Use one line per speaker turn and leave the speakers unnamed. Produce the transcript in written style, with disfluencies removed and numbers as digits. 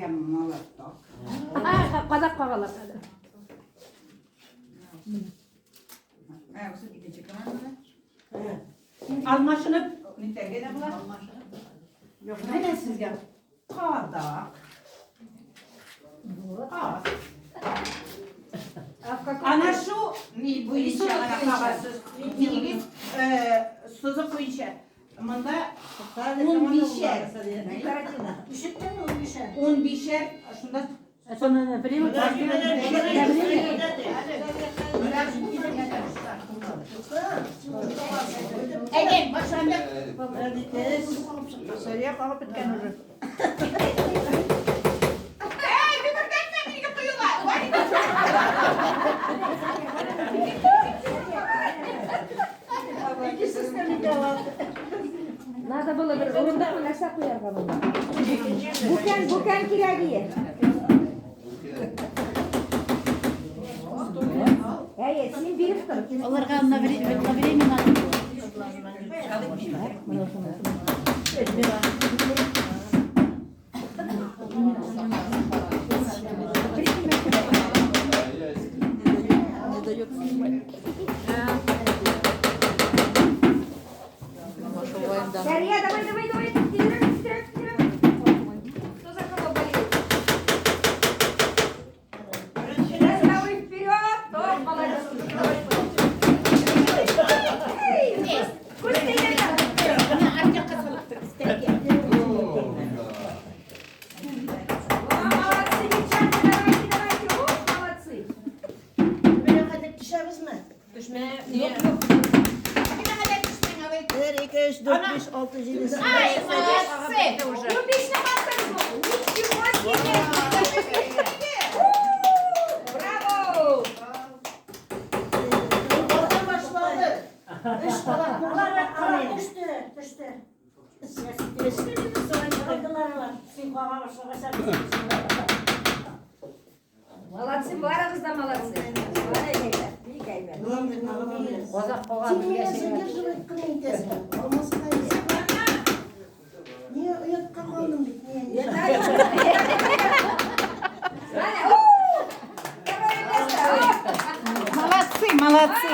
Сезгә молоток.
Кадак кагалар.
Осы икенче командада.
Алмашынып.
Үткәрде дә була. Юк, менә сезгә кадак. Ана шу ни буенча гына кагасыз. Нигез сызык буенча. Монда 15-шәр. 15-шәр. Шунда
Сонда время.
Әйдән, башланды. Сәрия кагып беткән уже.
Надо было bir урында нәрсә куярга монда. Бүген кирәк ие. Әйе, син биреп тор.
Аларга на время надо.
Сәрия, давай. Тирәк. Кто за кого болеет? Давай вперед! Топ, молодец. Молодцы, девчата, давайте. Молодцы.
Düşme.
Ай, молодцы, это уже.
Ну, песня подсказывала. Ничего себе! Браво! Молодцы, барыгыз да молодцы. Озак калган.